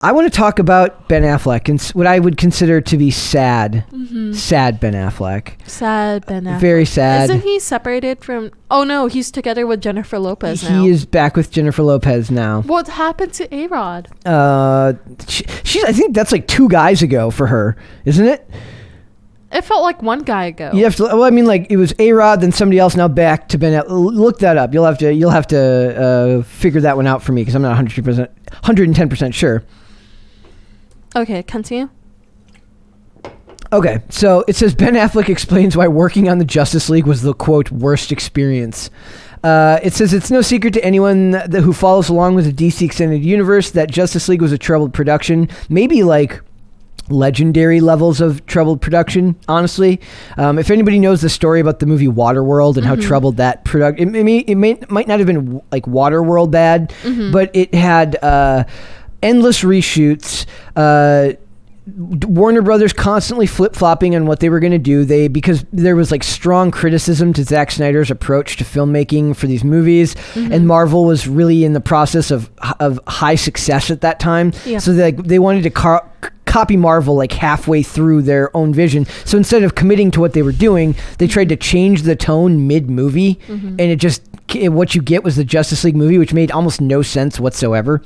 I want to talk about Ben Affleck and what I would consider to be sad. Sad Ben Affleck. Sad Ben Affleck. Very sad. Isn't he separated from... Oh, no, he's together with Jennifer Lopez now. He is back with Jennifer Lopez now. What happened to A-Rod? She's. I think that's like 2 guys ago for her, isn't it? It felt like 1 guy ago. You have to. Well, I mean, like it was A-Rod, then somebody else, now back to Ben. Look that up. You'll have to figure that one out for me because I'm not 110% sure. Okay, continue. Okay, so it says Ben Affleck explains why working on the Justice League was the, quote, worst experience. It says it's no secret to anyone who follows along with the DC Extended Universe that Justice League was a troubled production. Maybe like legendary levels of troubled production, honestly. If anybody knows the story about the movie Waterworld and how troubled that production... It might not have been like Waterworld bad, but it had... endless reshoots, Warner Brothers constantly flip-flopping on what they were going to do. Because there was like strong criticism to Zack Snyder's approach to filmmaking for these movies, and Marvel was really in the process of high success at that time. Yeah. So they wanted to copy Marvel like halfway through their own vision. So instead of committing to what they were doing, they tried to change the tone mid-movie, and what you get was the Justice League movie, which made almost no sense whatsoever.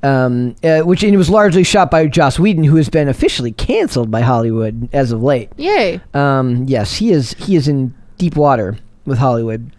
And it was largely shot by Joss Whedon, who has been officially canceled by Hollywood as of late. Yay! Yes, he is in deep water with Hollywood.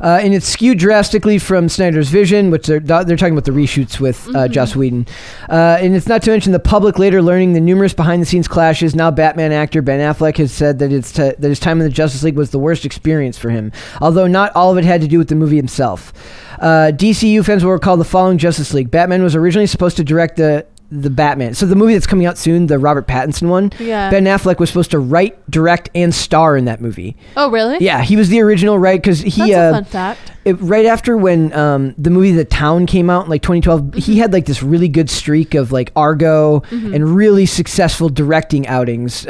And it's skewed drastically from Snyder's vision, which they're talking about the reshoots with Joss Whedon. And it's not to mention the public later learning the numerous behind-the-scenes clashes. Now Batman actor Ben Affleck has said that that his time in the Justice League was the worst experience for him, although not all of it had to do with the movie himself. DCU fans will recall the following Justice League. Batman was originally supposed to direct the Batman. So the movie that's coming out soon, the Robert Pattinson one, Ben Affleck was supposed to write, direct, and star in that movie. Oh, really? Yeah, he was the original, right? Because he... That's a fun fact. Right after when the movie The Town came out in like 2012, he had like this really good streak of like Argo and really successful directing outings.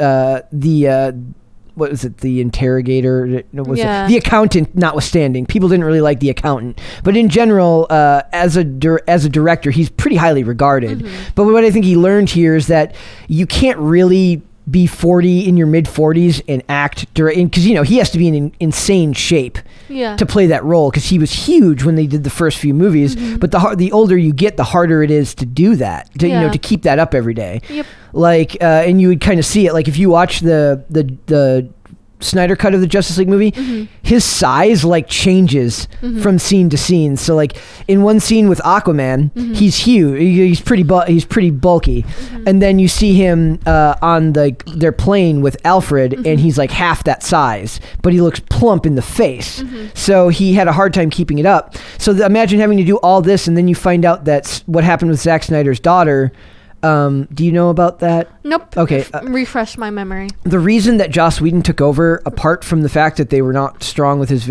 What was it? The Interrogator? The Accountant, notwithstanding. People didn't really like The Accountant. But in general, as a director, he's pretty highly regarded. But what I think he learned here is that you can't really be 40 in your mid-40s and act because he has to be in insane shape to play that role, because he was huge when they did the first few movies. But the older you get, the harder it is to do that, to keep that up every day. Like and you would kind of see it, like if you watch the Snyder cut of the Justice League movie, his size like changes from scene to scene. So like in one scene with Aquaman, he's huge, he's pretty bulky, and then you see him on their plane with Alfred, and he's like half that size, but he looks plump in the face. So he had a hard time keeping it up. So imagine having to do all this, and then you find out that's what happened with Zack Snyder's daughter. Do you know about that? Nope. Okay. Refresh my memory. The reason that Joss Whedon took over, apart from the fact that they were not strong with his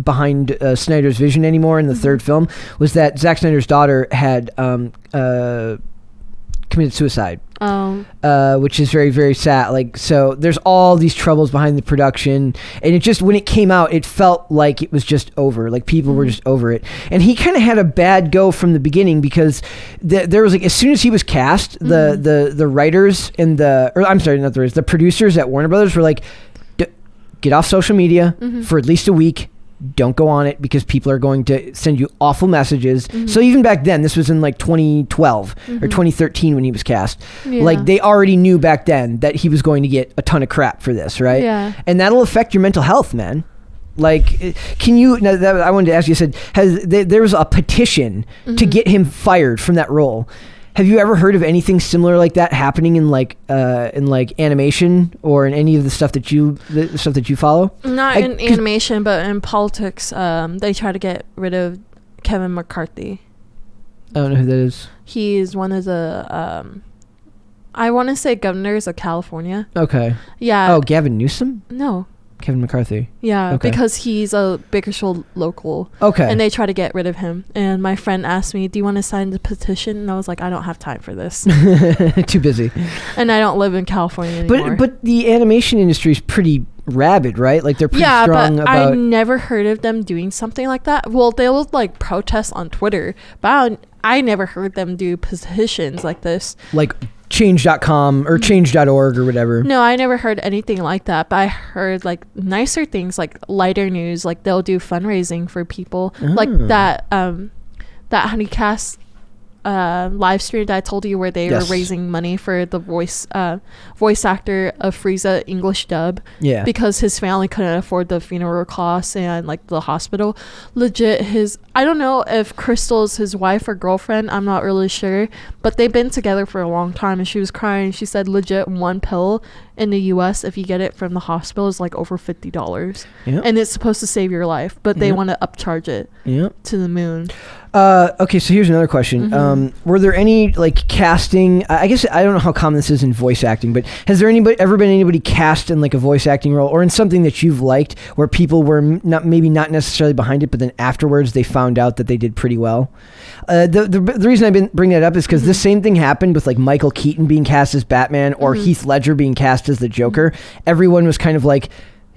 behind Snyder's vision anymore in the third film, was that Zack Snyder's daughter had committed suicide. Which is very, very sad. Like, so there's all these troubles behind the production, and it just, when it came out, it felt like it was just over. Like people were just over it. And he kind of had a bad go from the beginning, because there was like, as soon as he was cast, the writers and the producers at Warner Brothers were like, get off social media for at least a week. Don't go on it, because people are going to send you awful messages. So even back then, this was in like 2012 or 2013 when he was cast. Like they already knew back then that he was going to get a ton of crap for this, right? Yeah. And that'll affect your mental health, man. Like, I wanted to ask you, said, there was a petition to get him fired from that role. Have you ever heard of anything similar like that happening in like animation or in any of the stuff that you follow? Not in animation, but in politics. They try to get rid of Kevin McCarthy. I don't know who that is. He's one of the I want to say governors of California. Okay. Yeah. Oh, Gavin Newsom? No. Kevin McCarthy. Yeah, okay. Because he's a Bakersfield local. Okay. And they try to get rid of him. And my friend asked me, do you want to sign the petition? And I was like, I don't have time for this. Too busy. And I don't live in California anymore. But the animation industry is pretty rabid, right? Like they're pretty strong about... I've never heard of them doing something like that. Well, they will like protest on Twitter, but I never heard them do petitions like this. Like change.com or change.org or whatever. No, I never heard anything like that, but I heard like nicer things, like lighter news, like they'll do fundraising for people. Like that Honeycast live stream that I told you where they were raising money for the voice actor of Frieza English dub, because his family couldn't afford the funeral costs and like the hospital. Legit, I don't know if Crystal's his wife or girlfriend, I'm not really sure, but they've been together for a long time, and she was crying. She said legit one pill in the US, if you get it from the hospital, is like over $50, and it's supposed to save your life, but they want to upcharge it to the moon. Okay, so here's another question. Were there any like casting? I guess I don't know how common this is in voice acting, but has there ever been anybody cast in like a voice acting role or in something that you've liked where people were not necessarily behind it, but then afterwards they found out that they did pretty well? The reason I've been bringing that up is because the same thing happened with like Michael Keaton being cast as Batman or Heath Ledger being cast as the Joker. Everyone was kind of like,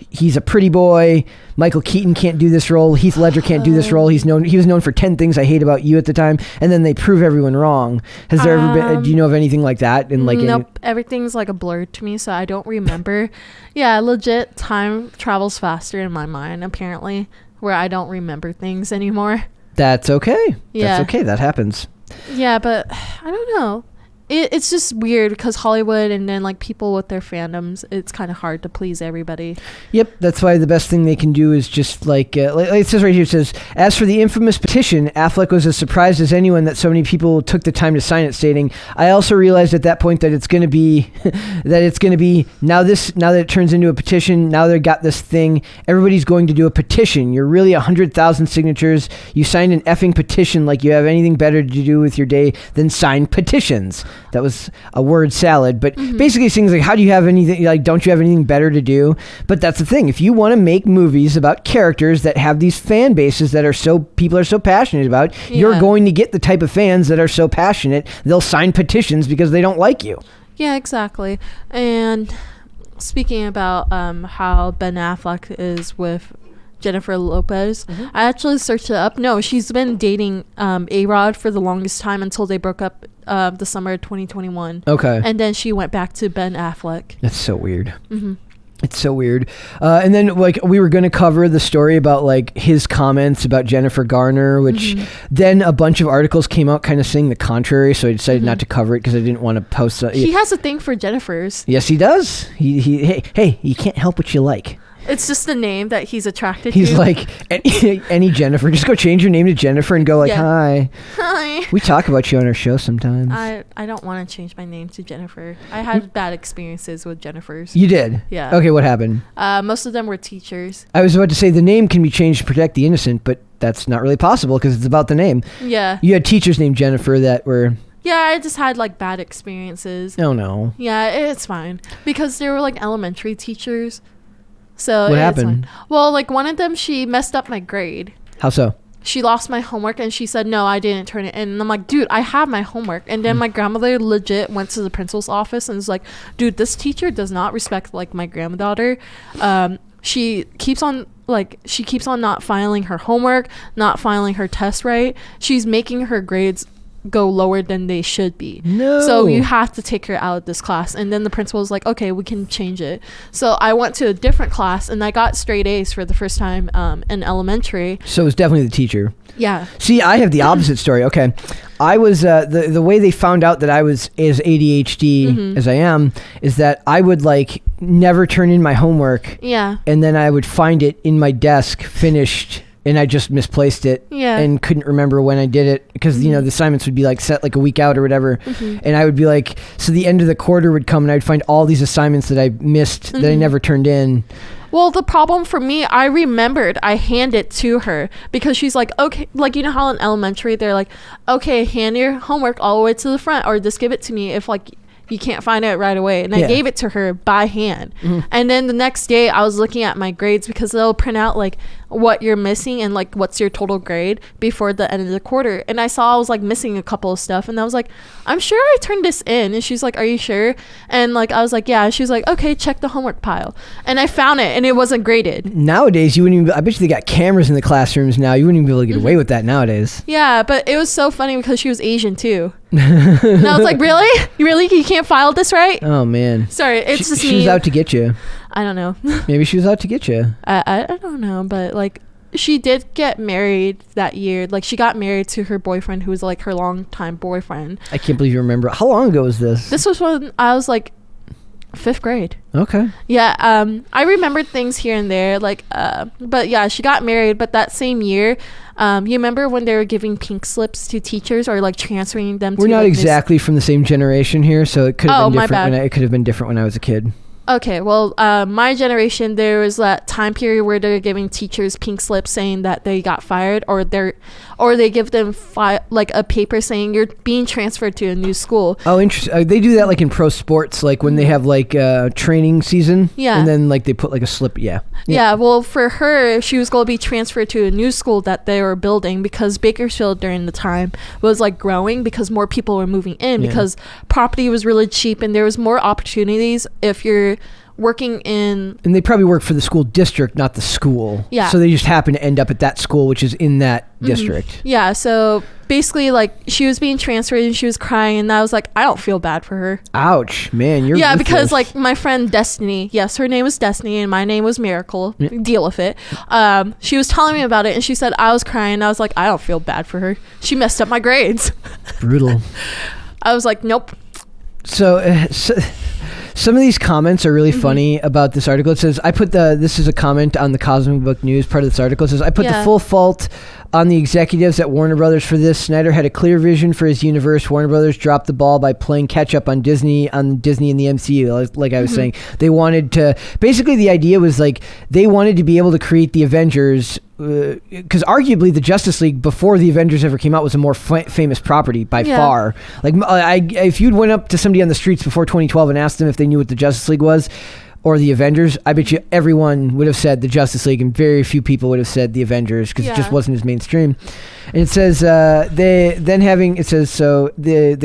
he's a pretty boy. Michael Keaton can't do this role. Heath Ledger can't do this role. He was known for 10 Things I Hate About You at the time, and then they prove everyone wrong. Has there ever been? Do you know of anything like that? And like, nope. Everything's like a blur to me, so I don't remember. Yeah, legit. Time travels faster in my mind, apparently, where I don't remember things anymore. That's okay. Yeah. That's okay. That happens. Yeah, but I don't know. It's just weird because Hollywood and then like people with their fandoms, it's kind of hard to please everybody. Yep, that's why the best thing they can do is just like it says right here, it says, as for the infamous petition, Affleck was as surprised as anyone that so many people took the time to sign it, stating, I also realized at that point that it's going to be now that it turns into a petition, now they've got this thing, everybody's going to do a petition. You're really 100,000 signatures. You signed an effing petition like you have anything better to do with your day than sign petitions. That was a word salad, but basically things like, how do you have anything, like, don't you have anything better to do? But that's the thing. If you want to make movies about characters that have these fan bases that people are so passionate about, you're going to get the type of fans that are so passionate, they'll sign petitions because they don't like you. Yeah, exactly. And speaking about how Ben Affleck is with Jennifer Lopez, I actually searched it up. No, she's been dating A-Rod for the longest time until they broke up the summer of 2021. Okay. And then she went back to Ben Affleck. That's so weird. It's so weird. And then like we were going to cover the story about like his comments about Jennifer Garner, which then a bunch of articles came out kind of saying the contrary. So I decided not to cover it because I didn't want to post. He has a thing for Jennifers. Yes, he does. Hey, you can't help what you like. It's just the name that he's attracted to. He's like, any Jennifer. Just go change your name to Jennifer and go like, hi. Hi. We talk about you on our show sometimes. I don't want to change my name to Jennifer. I had bad experiences with Jennifers. You did? Yeah. Okay, what happened? Most of them were teachers. I was about to say the name can be changed to protect the innocent, but that's not really possible because it's about the name. Yeah. You had teachers named Jennifer that were... Yeah, I just had like bad experiences. Oh, no. Yeah, it's fine. Because they were like elementary teachers. So what happened? Well, like one of them, she messed up my grade. How so? She lost my homework and she said, no, I didn't turn it in. And I'm like, dude, I have my homework. And then my grandmother legit went to the principal's office and was like, dude, this teacher does not respect like my granddaughter. She keeps on not filing her homework, not filing her test right. She's making her grades go lower than they should be. No. So you have to take her out of this class. And then the principal was like, okay, we can change it. So I went to a different class and I got straight A's for the first time in elementary. So it was definitely the teacher. Yeah. See, I have the opposite story. Okay. I was, the way they found out that I was as ADHD as I am is that I would like never turn in my homework. Yeah. And then I would find it in my desk finished. And I just misplaced it and couldn't remember when I did it because, you know, the assignments would be like set like a week out or whatever. And I would be like, so the end of the quarter would come and I'd find all these assignments that I missed that I never turned in. Well, the problem for me, I remembered I hand it to her because she's like, okay, like, you know how in elementary, they're like, okay, hand your homework all the way to the front or just give it to me if like you can't find it right away. And I gave it to her by hand. And then the next day I was looking at my grades because they'll print out like what you're missing and like what's your total grade before the end of the quarter. And I was like missing a couple of stuff, and I was like, I'm sure I turned this in. And she's like, are you sure? And like I was like, yeah. And she was like, okay, check the homework pile. And I found it, and it wasn't graded. Nowadays you wouldn't even, I bet you they got cameras in the classrooms now. You wouldn't even be able to get away with that nowadays. Yeah, but it was so funny because she was Asian too. And I was like, really? You can't file this right? Oh man, sorry, it's just she was out to get you. I don't know. Maybe she was out to get you. I don't know, but like she did get married that year. Like she got married to her boyfriend, who was like her longtime boyfriend. I can't believe you remember. How long ago was this? This was when I was like 5th grade. Okay. Yeah. I remembered things here and there, like but yeah, she got married. But that same year, you remember when they were giving pink slips to teachers or like transferring them to, we're not like, exactly from the same generation here, so it could have been my different. bad. It could have been different when I was a kid. Okay, well, my generation, there was that time period where they're giving teachers pink slips saying that they got fired, or they give them like a paper saying you're being transferred to a new school. Oh, interesting. They do that like in pro sports, like when they have like training season. Yeah. And then like they put like a slip. Yeah. Yeah. Well, for her, she was going to be transferred to a new school that they were building, because Bakersfield during the time was like growing because more people were moving in, because property was really cheap and there was more opportunities if you're working in. And they probably work for the school district, not the school. Yeah. So they just happen to end up at that school, which is in that district. Yeah. So basically, like, she was being transferred and she was crying, and I was like, I don't feel bad for her. Ouch, man. You're yeah, ruthless. because like my friend Destiny, yes, her name was Destiny and my name was Miracle. Deal with it. She was telling me about it, and she said I was crying, and I was like, I don't feel bad for her. She messed up my grades. Brutal. I was like, nope. So some of these comments are really funny about this article. It says, this is a comment on the Cosmic Book News part of this article. It says, I put the full fault on the executives at Warner Brothers for this. Snyder had a clear vision for his universe. Warner Brothers dropped the ball by playing catch up on Disney and the MCU. Like I was saying, they wanted to, basically the idea was like, they wanted to be able to create the Avengers, because arguably the Justice League before the Avengers ever came out was a more famous property by far. Like if you'd went up to somebody on the streets before 2012 and asked them if they knew what the Justice League was or the Avengers, I bet you everyone would have said the Justice League, and very few people would have said the Avengers, because it just wasn't as mainstream. And it says they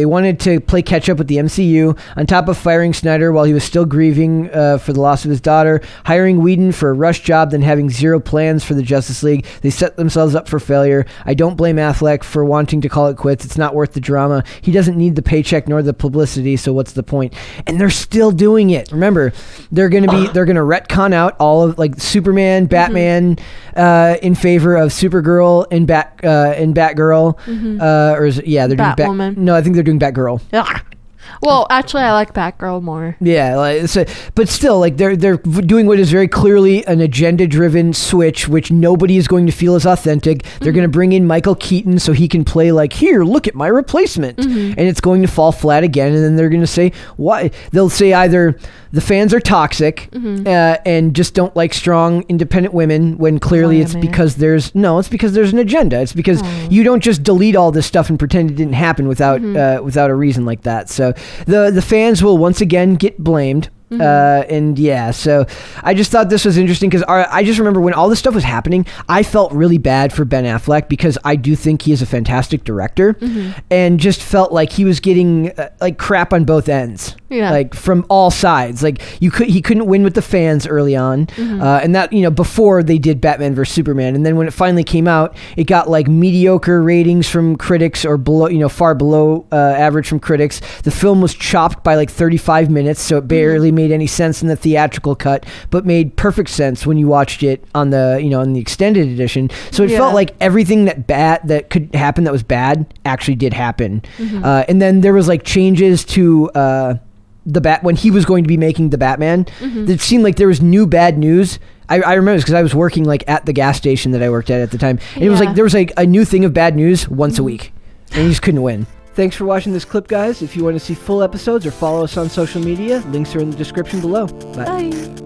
wanted to play catch up with the MCU on top of firing Snyder while he was still grieving for the loss of his daughter, hiring Whedon for a rush job, then having zero plans for the Justice League. They set themselves up for failure. I don't blame Affleck for wanting to call it quits. It's not worth the drama. He doesn't need the paycheck nor the publicity, so what's the point? And they're still doing it. Remember, they're gonna retcon out all of like Superman, Batman, in favor of Supergirl and Batgirl. They're doing Batwoman. No, I think they're doing Batgirl. Ugh. Well, actually, I like Batgirl more. Yeah, but still, like they're doing what is very clearly an agenda-driven switch, which nobody is going to feel is authentic. They're going to bring in Michael Keaton so he can play like, here, look at my replacement, and it's going to fall flat again. And then they're going to say why? They'll say either the fans are toxic and just don't like strong, independent women, when clearly it's because there's an agenda. It's because you don't just delete all this stuff and pretend it didn't happen without a reason like that. So the fans will once again get blamed. So I just thought this was interesting, because I just remember when all this stuff was happening, I felt really bad for Ben Affleck, because I do think he is a fantastic director, and just felt like he was getting like crap on both ends, like from all sides. Like he couldn't win with the fans early on, and that, before they did Batman vs Superman, and then when it finally came out, it got like mediocre ratings from critics, or below, far below average from critics. The film was chopped by like 35 minutes, so it barely made any sense in the theatrical cut, but made perfect sense when you watched it on the in the extended edition. So it felt like everything that could happen that was bad actually did happen. And then there was like changes to when he was going to be making the Batman. It seemed like there was new bad news. I remember this because I was working like at the gas station that I worked at the time, and it was like there was like a new thing of bad news once a week, and you just couldn't win. Thanks for watching this clip, guys. If you want to see full episodes or follow us on social media, links are in the description below. Bye.